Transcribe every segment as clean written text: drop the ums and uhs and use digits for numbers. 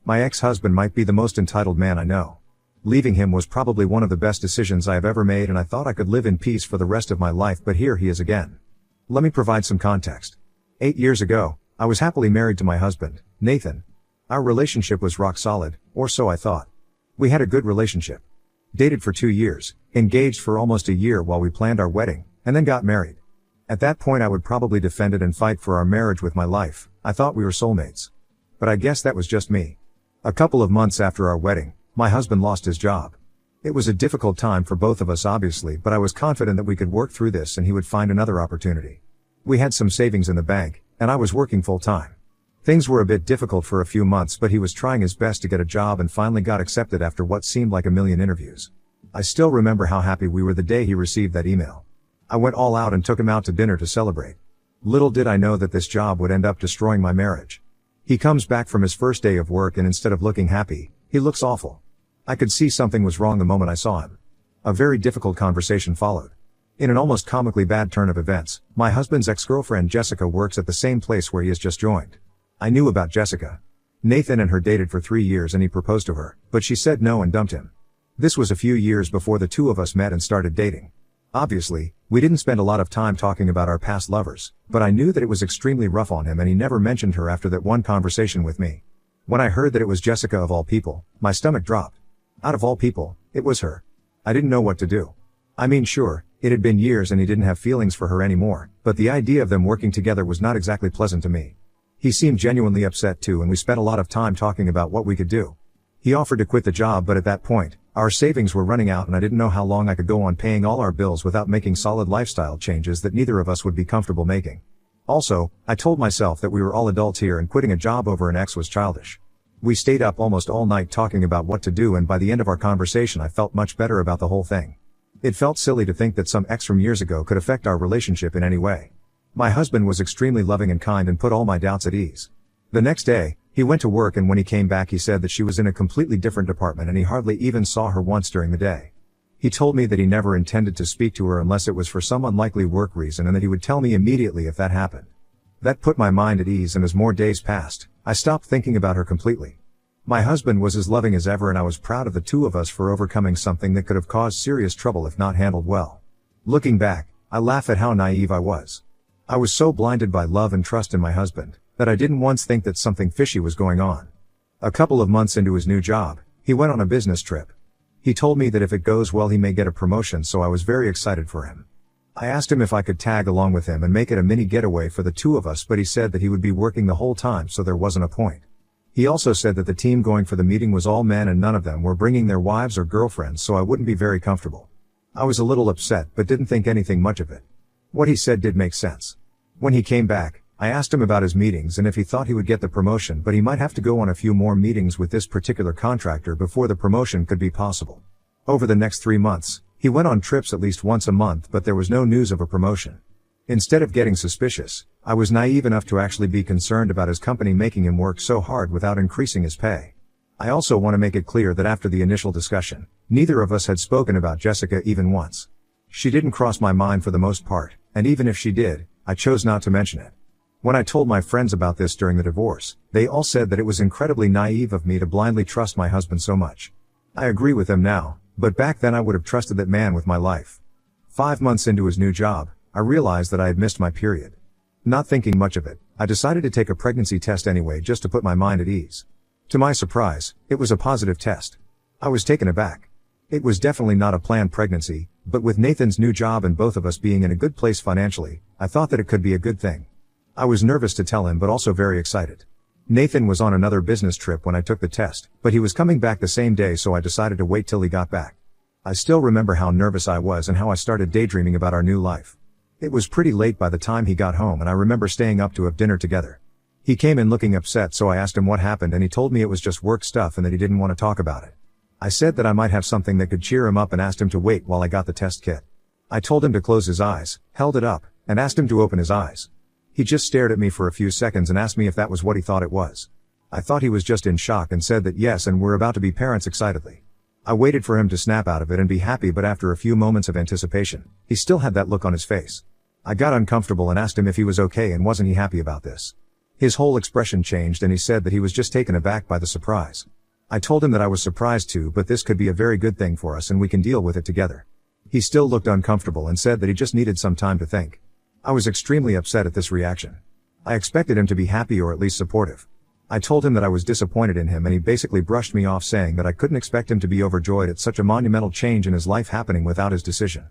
My ex-husband might be the most entitled man I know. Leaving him was probably one of the best decisions I have ever made, and I thought I could live in peace for the rest of my life, but here he is again. Let me provide some context. 8 years ago, I was happily married to my husband, Nathan. Our relationship was rock solid, or so I thought. We had a good relationship. Dated for 2 years, engaged for almost a year while we planned our wedding, and then got married. At that point I would probably defend it and fight for our marriage with my life. I thought we were soulmates. But I guess that was just me. A couple of months after our wedding, my husband lost his job. It was a difficult time for both of us obviously, but I was confident that we could work through this and he would find another opportunity. We had some savings in the bank, and I was working full time. Things were a bit difficult for a few months, but he was trying his best to get a job and finally got accepted after what seemed like a million interviews. I still remember how happy we were the day he received that email. I went all out and took him out to dinner to celebrate. Little did I know that this job would end up destroying my marriage. He comes back from his first day of work and instead of looking happy, he looks awful. I could see something was wrong the moment I saw him. A very difficult conversation followed. In an almost comically bad turn of events, my husband's ex-girlfriend Jessica works at the same place where he has just joined. I knew about Jessica. Nathan and her dated for 3 years and he proposed to her, but she said no and dumped him. This was a few years before the two of us met and started dating. Obviously, we didn't spend a lot of time talking about our past lovers, but I knew that it was extremely rough on him and he never mentioned her after that one conversation with me. When I heard that it was Jessica of all people, my stomach dropped. Out of all people, it was her. I didn't know what to do. I mean, sure, it had been years and he didn't have feelings for her anymore, but the idea of them working together was not exactly pleasant to me. He seemed genuinely upset too, and we spent a lot of time talking about what we could do. He offered to quit the job, but at that point, our savings were running out and I didn't know how long I could go on paying all our bills without making solid lifestyle changes that neither of us would be comfortable making. Also, I told myself that we were all adults here and quitting a job over an ex was childish. We stayed up almost all night talking about what to do, and by the end of our conversation I felt much better about the whole thing. It felt silly to think that some ex from years ago could affect our relationship in any way. My husband was extremely loving and kind and put all my doubts at ease. The next day, he went to work, and when he came back he said that she was in a completely different department and he hardly even saw her once during the day. He told me that he never intended to speak to her unless it was for some unlikely work reason and that he would tell me immediately if that happened. That put my mind at ease, and as more days passed, I stopped thinking about her completely. My husband was as loving as ever and I was proud of the two of us for overcoming something that could have caused serious trouble if not handled well. Looking back, I laugh at how naive I was. I was so blinded by love and trust in my husband that I didn't once think that something fishy was going on. A couple of months into his new job, he went on a business trip. He told me that if it goes well he may get a promotion, so I was very excited for him. I asked him if I could tag along with him and make it a mini getaway for the two of us, but he said that he would be working the whole time, so there wasn't a point. He also said that the team going for the meeting was all men and none of them were bringing their wives or girlfriends, so I wouldn't be very comfortable. I was a little upset but didn't think anything much of it. What he said did make sense. When he came back, I asked him about his meetings and if he thought he would get the promotion, but he might have to go on a few more meetings with this particular contractor before the promotion could be possible. Over the next 3 months, he went on trips at least once a month, but there was no news of a promotion. Instead of getting suspicious, I was naive enough to actually be concerned about his company making him work so hard without increasing his pay. I also want to make it clear that after the initial discussion, neither of us had spoken about Jessica even once. She didn't cross my mind for the most part, and even if she did, I chose not to mention it. When I told my friends about this during the divorce, they all said that it was incredibly naive of me to blindly trust my husband so much. I agree with them now, but back then I would have trusted that man with my life. 5 months into his new job, I realized that I had missed my period. Not thinking much of it, I decided to take a pregnancy test anyway just to put my mind at ease. To my surprise, it was a positive test. I was taken aback. It was definitely not a planned pregnancy, but with Nathan's new job and both of us being in a good place financially, I thought that it could be a good thing. I was nervous to tell him but also very excited. Nathan was on another business trip when I took the test, but he was coming back the same day, so I decided to wait till he got back. I still remember how nervous I was and how I started daydreaming about our new life. It was pretty late by the time he got home and I remember staying up to have dinner together. He came in looking upset, so I asked him what happened and he told me it was just work stuff and that he didn't want to talk about it. I said that I might have something that could cheer him up and asked him to wait while I got the test kit. I told him to close his eyes, held it up, and asked him to open his eyes. He just stared at me for a few seconds and asked me if that was what he thought it was. I thought he was just in shock and said that yes, and we're about to be parents excitedly. I waited for him to snap out of it and be happy, but after a few moments of anticipation, he still had that look on his face. I got uncomfortable and asked him if he was okay and wasn't he happy about this. His whole expression changed and he said that he was just taken aback by the surprise. I told him that I was surprised too, but this could be a very good thing for us and we can deal with it together. He still looked uncomfortable and said that he just needed some time to think. I was extremely upset at this reaction. I expected him to be happy or at least supportive. I told him that I was disappointed in him and he basically brushed me off, saying that I couldn't expect him to be overjoyed at such a monumental change in his life happening without his decision.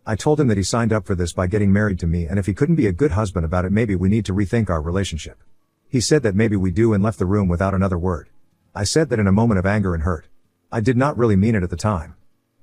I told him that he signed up for this by getting married to me, and if he couldn't be a good husband about it, maybe we need to rethink our relationship. He said that maybe we do and left the room without another word. I said that in a moment of anger and hurt. I did not really mean it at the time.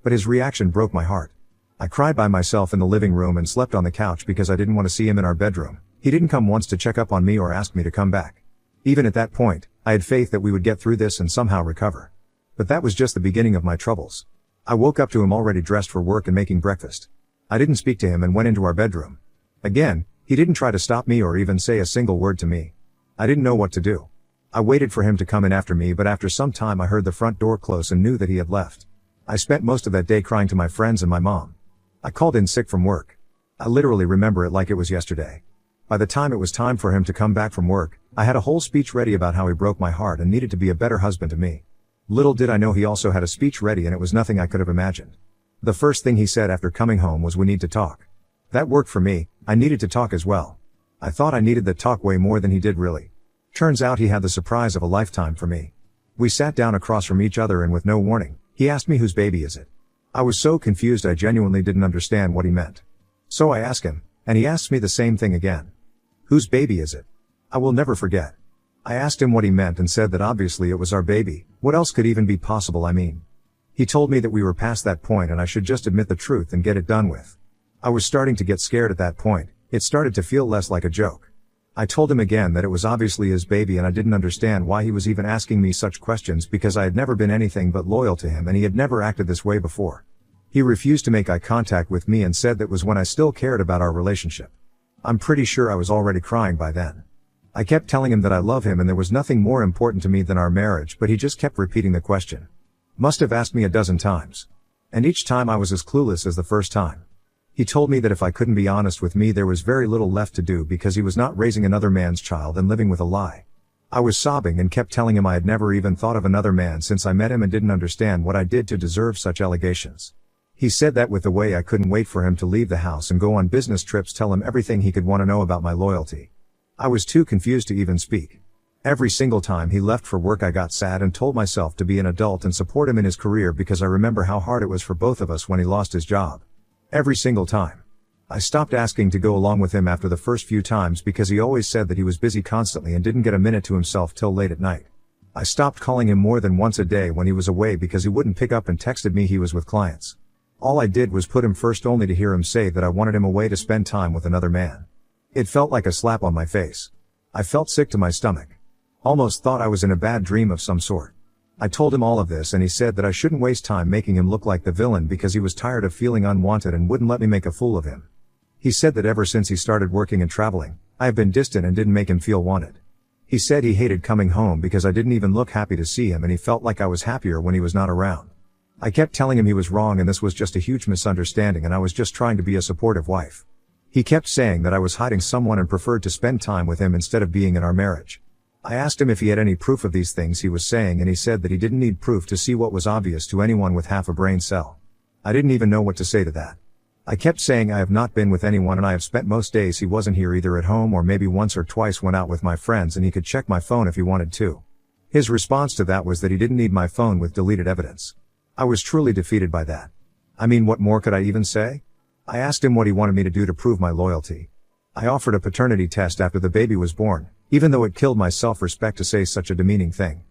But his reaction broke my heart. I cried by myself in the living room and slept on the couch because I didn't want to see him in our bedroom. He didn't come once to check up on me or ask me to come back. Even at that point, I had faith that we would get through this and somehow recover. But that was just the beginning of my troubles. I woke up to him already dressed for work and making breakfast. I didn't speak to him and went into our bedroom. Again, he didn't try to stop me or even say a single word to me. I didn't know what to do. I waited for him to come in after me, but after some time I heard the front door close and knew that he had left. I spent most of that day crying to my friends and my mom. I called in sick from work. I literally remember it like it was yesterday. By the time it was time for him to come back from work, I had a whole speech ready about how he broke my heart and needed to be a better husband to me. Little did I know he also had a speech ready, and it was nothing I could have imagined. The first thing he said after coming home was, "We need to talk." That worked for me. I needed to talk as well. I thought I needed that talk way more than he did really. Turns out he had the surprise of a lifetime for me. We sat down across from each other and with no warning, he asked me, "Whose baby is it?" I was so confused I genuinely didn't understand what he meant. So I asked him, and he asked me the same thing again. "Whose baby is it?" I will never forget. I asked him what he meant and said that obviously it was our baby. What else could even be possible, I mean? He told me that we were past that point and I should just admit the truth and get it done with. I was starting to get scared at that point. It started to feel less like a joke. I told him again that it was obviously his baby and I didn't understand why he was even asking me such questions, because I had never been anything but loyal to him and he had never acted this way before. He refused to make eye contact with me and said that was when I still cared about our relationship. I'm pretty sure I was already crying by then. I kept telling him that I love him and there was nothing more important to me than our marriage, but he just kept repeating the question. Must have asked me a dozen times. And each time I was as clueless as the first time. He told me that if I couldn't be honest with me there was very little left to do because he was not raising another man's child and living with a lie. I was sobbing and kept telling him I had never even thought of another man since I met him and didn't understand what I did to deserve such allegations. He said that with the way I couldn't wait for him to leave the house and go on business trips, tell him everything he could want to know about my loyalty. I was too confused to even speak. Every single time he left for work I got sad and told myself to be an adult and support him in his career, because I remember how hard it was for both of us when he lost his job. Every single time. I stopped asking to go along with him after the first few times because he always said that he was busy constantly and didn't get a minute to himself till late at night. I stopped calling him more than once a day when he was away because he wouldn't pick up and texted me he was with clients. All I did was put him first only to hear him say that I wanted him away to spend time with another man. It felt like a slap on my face. I felt sick to my stomach. Almost thought I was in a bad dream of some sort. I told him all of this and he said that I shouldn't waste time making him look like the villain because he was tired of feeling unwanted and wouldn't let me make a fool of him. He said that ever since he started working and traveling, I have been distant and didn't make him feel wanted. He said he hated coming home because I didn't even look happy to see him and he felt like I was happier when he was not around. I kept telling him he was wrong and this was just a huge misunderstanding and I was just trying to be a supportive wife. He kept saying that I was hiding someone and preferred to spend time with him instead of being in our marriage. I asked him if he had any proof of these things he was saying and he said that he didn't need proof to see what was obvious to anyone with half a brain cell. I didn't even know what to say to that. I kept saying I have not been with anyone and I have spent most days he wasn't here, either at home or maybe once or twice went out with my friends and he could check my phone if he wanted to. His response to that was that he didn't need my phone with deleted evidence. I was truly defeated by that. I mean, what more could I even say? I asked him what he wanted me to do to prove my loyalty. I offered a paternity test after the baby was born, even though it killed my self-respect to say such a demeaning thing.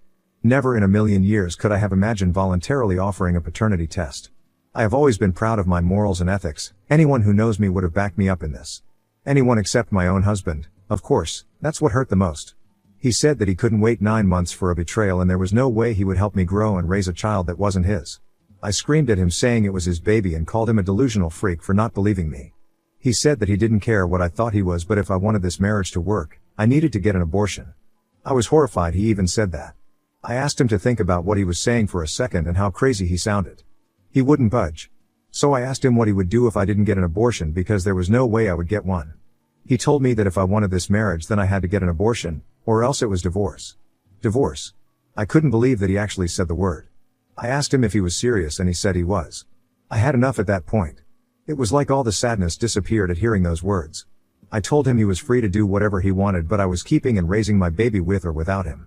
Never in a million years could I have imagined voluntarily offering a paternity test. I have always been proud of my morals and ethics. Anyone who knows me would have backed me up in this. Anyone except my own husband, of course. That's what hurt the most. He said that he couldn't wait 9 months for a betrayal and there was no way he would help me grow and raise a child that wasn't his. I screamed at him saying it was his baby and called him a delusional freak for not believing me. He said that he didn't care what I thought he was, but if I wanted this marriage to work, I needed to get an abortion. I was horrified he even said that. I asked him to think about what he was saying for a second and how crazy he sounded. He wouldn't budge. So I asked him what he would do if I didn't get an abortion because there was no way I would get one. He told me that if I wanted this marriage then I had to get an abortion, or else it was divorce. Divorce. I couldn't believe that he actually said the word. I asked him if he was serious and he said he was. I had enough at that point. It was like all the sadness disappeared at hearing those words. I told him he was free to do whatever he wanted, but I was keeping and raising my baby with or without him.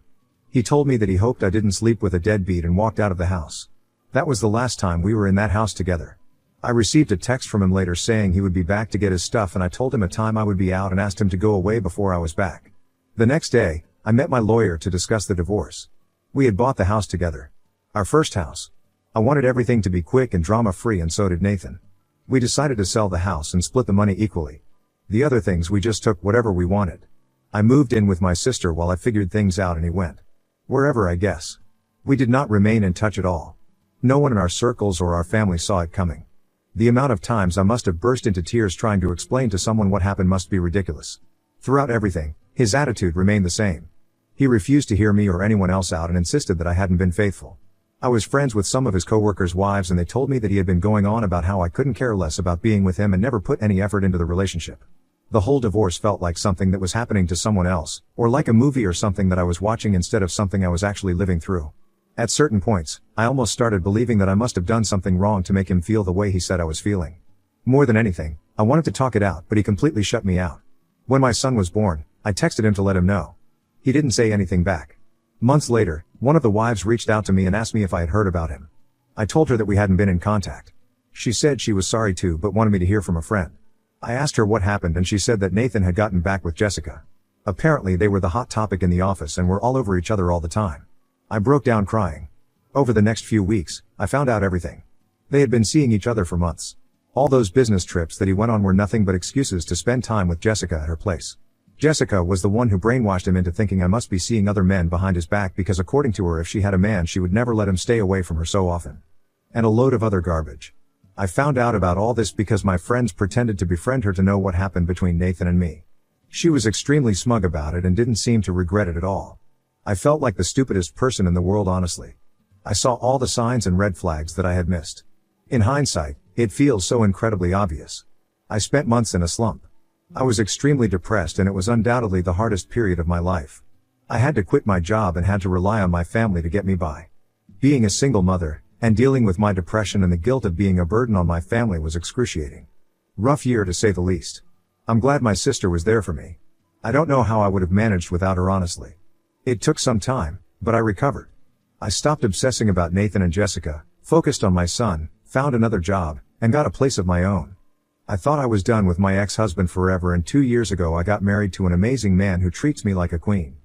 He told me that he hoped I didn't sleep with a deadbeat and walked out of the house. That was the last time we were in that house together. I received a text from him later saying he would be back to get his stuff, and I told him a time I would be out and asked him to go away before I was back. The next day, I met my lawyer to discuss the divorce. We had bought the house together. Our first house. I wanted everything to be quick and drama-free, and so did Nathan. We decided to sell the house and split the money equally. The other things we just took whatever we wanted. I moved in with my sister while I figured things out, and he went wherever, I guess. We did not remain in touch at all. No one in our circles or our family saw it coming. The amount of times I must have burst into tears trying to explain to someone what happened must be ridiculous. Throughout everything, his attitude remained the same. He refused to hear me or anyone else out and insisted that I hadn't been faithful. I was friends with some of his coworkers' wives, and they told me that he had been going on about how I couldn't care less about being with him and never put any effort into the relationship. The whole divorce felt like something that was happening to someone else, or like a movie or something that I was watching instead of something I was actually living through. At certain points, I almost started believing that I must have done something wrong to make him feel the way he said I was feeling. More than anything, I wanted to talk it out, but he completely shut me out. When my son was born, I texted him to let him know. He didn't say anything back. Months later, one of the wives reached out to me and asked me if I had heard about him. I told her that we hadn't been in contact. She said she was sorry too, but wanted me to hear from a friend. I asked her what happened, and she said that Nathan had gotten back with Jessica. Apparently they were the hot topic in the office and were all over each other all the time. I broke down crying. Over the next few weeks, I found out everything. They had been seeing each other for months. All those business trips that he went on were nothing but excuses to spend time with Jessica at her place. Jessica was the one who brainwashed him into thinking I must be seeing other men behind his back because according to her, if she had a man she would never let him stay away from her so often. And a load of other garbage. I found out about all this because my friends pretended to befriend her to know what happened between Nathan and me. She was extremely smug about it and didn't seem to regret it at all. I felt like the stupidest person in the world, honestly. I saw all the signs and red flags that I had missed. In hindsight, it feels so incredibly obvious. I spent months in a slump. I was extremely depressed, and it was undoubtedly the hardest period of my life. I had to quit my job and had to rely on my family to get me by. Being a single mother, and dealing with my depression and the guilt of being a burden on my family was excruciating. Rough year to say the least. I'm glad my sister was there for me. I don't know how I would have managed without her, honestly. It took some time, but I recovered. I stopped obsessing about Nathan and Jessica, focused on my son, found another job, and got a place of my own. I thought I was done with my ex-husband forever, and 2 years ago I got married to an amazing man who treats me like a queen.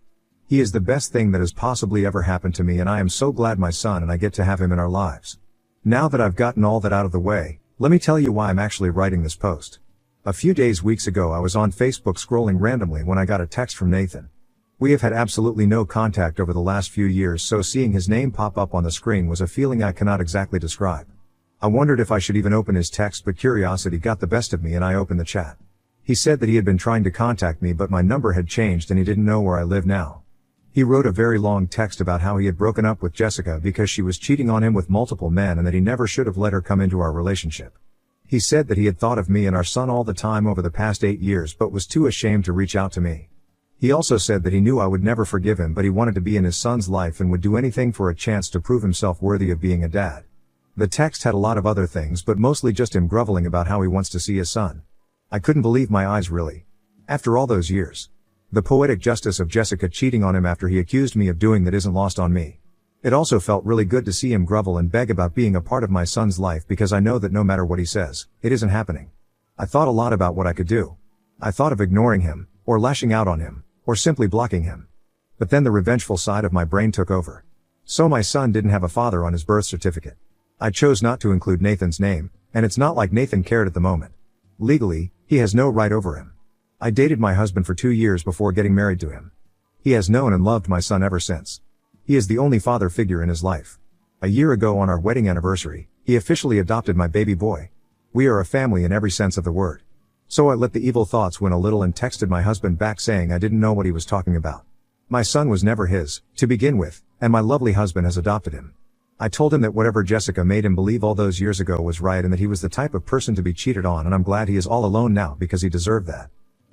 He is the best thing that has possibly ever happened to me, and I am so glad my son and I get to have him in our lives. Now that I've gotten all that out of the way, let me tell you why I'm actually writing this post. A few weeks ago I was on Facebook scrolling randomly when I got a text from Nathan. We have had absolutely no contact over the last few years, so seeing his name pop up on the screen was a feeling I cannot exactly describe. I wondered if I should even open his text, but curiosity got the best of me and I opened the chat. He said that he had been trying to contact me, but my number had changed and he didn't know where I live now. He wrote a very long text about how he had broken up with Jessica because she was cheating on him with multiple men and that he never should have let her come into our relationship. He said that he had thought of me and our son all the time over the past 8 years but was too ashamed to reach out to me. He also said that he knew I would never forgive him, but he wanted to be in his son's life and would do anything for a chance to prove himself worthy of being a dad. The text had a lot of other things, but mostly just him groveling about how he wants to see his son. I couldn't believe my eyes, really. After all those years. The poetic justice of Jessica cheating on him after he accused me of doing that isn't lost on me. It also felt really good to see him grovel and beg about being a part of my son's life, because I know that no matter what he says, it isn't happening. I thought a lot about what I could do. I thought of ignoring him, or lashing out on him, or simply blocking him. But then the revengeful side of my brain took over. So my son didn't have a father on his birth certificate. I chose not to include Nathan's name, and it's not like Nathan cared at the moment. Legally, he has no right over him. I dated my husband for 2 years before getting married to him. He has known and loved my son ever since. He is the only father figure in his life. A year ago on our wedding anniversary, he officially adopted my baby boy. We are a family in every sense of the word. So I let the evil thoughts win a little and texted my husband back saying I didn't know what he was talking about. My son was never his, to begin with, and my lovely husband has adopted him. I told him that whatever Jessica made him believe all those years ago was right and that he was the type of person to be cheated on, and I'm glad he is all alone now because he deserved that.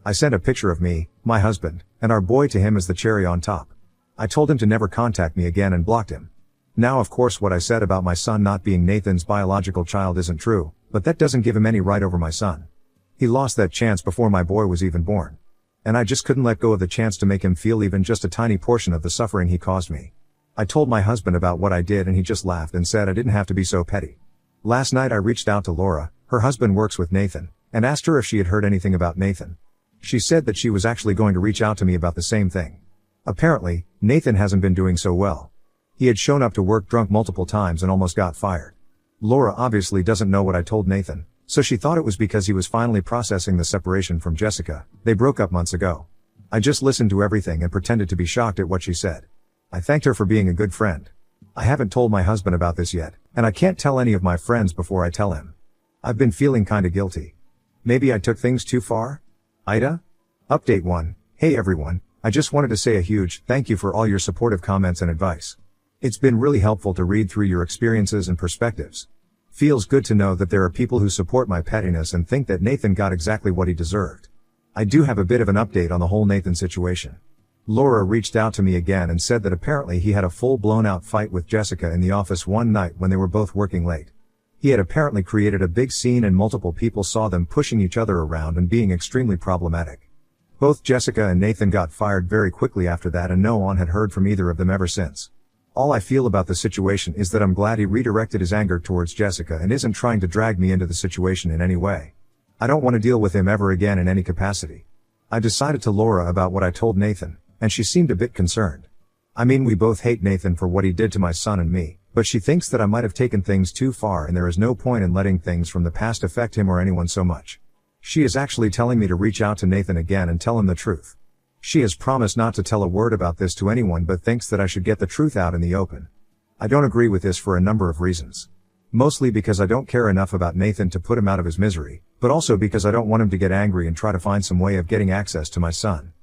I sent a picture of me, my husband, and our boy to him as the cherry on top. I told him to never contact me again and blocked him. Now of course what I said about my son not being Nathan's biological child isn't true, but that doesn't give him any right over my son. He lost that chance before my boy was even born. And I just couldn't let go of the chance to make him feel even just a tiny portion of the suffering he caused me. I told my husband about what I did and he just laughed and said I didn't have to be so petty. Last night I reached out to Laura, her husband works with Nathan, and asked her if she had heard anything about Nathan. She said that she was actually going to reach out to me about the same thing. Apparently, Nathan hasn't been doing so well. He had shown up to work drunk multiple times and almost got fired. Laura obviously doesn't know what I told Nathan, so she thought it was because he was finally processing the separation from Jessica. They broke up months ago. I just listened to everything and pretended to be shocked at what she said. I thanked her for being a good friend. I haven't told my husband about this yet, and I can't tell any of my friends before I tell him. I've been feeling kinda guilty. Maybe I took things too far? Ida? Update 1. Hey everyone, I just wanted to say a huge thank you for all your supportive comments and advice. It's been really helpful to read through your experiences and perspectives. Feels good to know that there are people who support my pettiness and think that Nathan got exactly what he deserved. I do have a bit of an update on the whole Nathan situation. Laura reached out to me again and said that apparently he had a full blown out fight with Jessica in the office one night when they were both working late. He had apparently created a big scene and multiple people saw them pushing each other around and being extremely problematic. Both Jessica and Nathan got fired very quickly after that and no one had heard from either of them ever since. All I feel about the situation is that I'm glad he redirected his anger towards Jessica and isn't trying to drag me into the situation in any way. I don't want to deal with him ever again in any capacity. I decided to Laura about what I told Nathan, and she seemed a bit concerned. I mean, we both hate Nathan for what he did to my son and me, but she thinks that I might have taken things too far and there is no point in letting things from the past affect him or anyone so much. She is actually telling me to reach out to Nathan again and tell him the truth. She has promised not to tell a word about this to anyone but thinks that I should get the truth out in the open. I don't agree with this for a number of reasons. Mostly because I don't care enough about Nathan to put him out of his misery, but also because I don't want him to get angry and try to find some way of getting access to my son.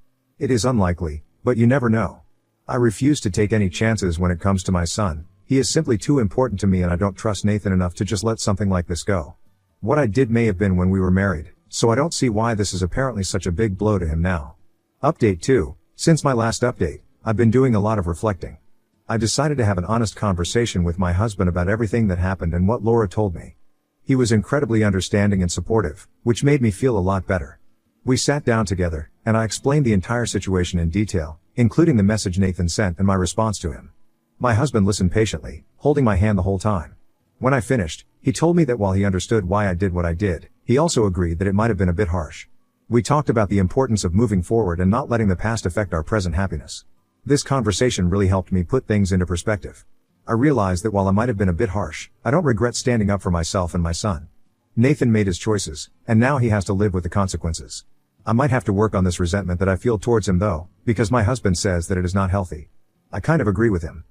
It is unlikely, but you never know. I refuse to take any chances when it comes to my son. He is simply too important to me and I don't trust Nathan enough to just let something like this go. What I did may have been when we were married, so I don't see why this is apparently such a big blow to him now. Update 2. Since my last update, I've been doing a lot of reflecting. I decided to have an honest conversation with my husband about everything that happened and what Laura told me. He was incredibly understanding and supportive, which made me feel a lot better. We sat down together, and I explained the entire situation in detail, including the message Nathan sent and my response to him. My husband listened patiently, holding my hand the whole time. When I finished, he told me that while he understood why I did what I did, he also agreed that it might have been a bit harsh. We talked about the importance of moving forward and not letting the past affect our present happiness. This conversation really helped me put things into perspective. I realized that while I might have been a bit harsh, I don't regret standing up for myself and my son. Nathan made his choices, and now he has to live with the consequences. I might have to work on this resentment that I feel towards him though, because my husband says that it is not healthy. I kind of agree with him.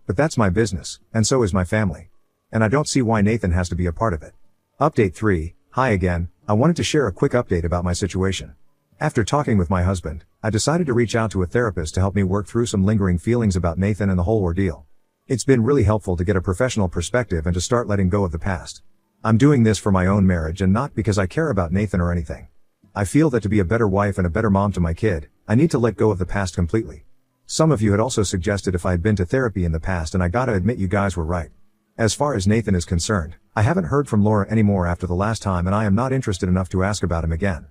But that's my business, and so is my family. And I don't see why Nathan has to be a part of it. Update 3. Hi again, I wanted to share a quick update about my situation. After talking with my husband, I decided to reach out to a therapist to help me work through some lingering feelings about Nathan and the whole ordeal. It's been really helpful to get a professional perspective and to start letting go of the past. I'm doing this for my own marriage and not because I care about Nathan or anything. I feel that to be a better wife and a better mom to my kid, I need to let go of the past completely. Some of you had also suggested if I had been to therapy in the past, and I gotta admit you guys were right. As far as Nathan is concerned, I haven't heard from Laura anymore after the last time and I am not interested enough to ask about him again.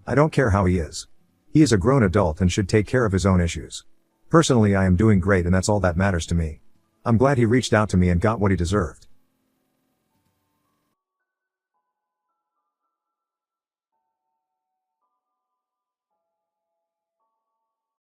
I don't care how he is. He is a grown adult and should take care of his own issues. Personally, I am doing great and that's all that matters to me. I'm glad he reached out to me and got what he deserved.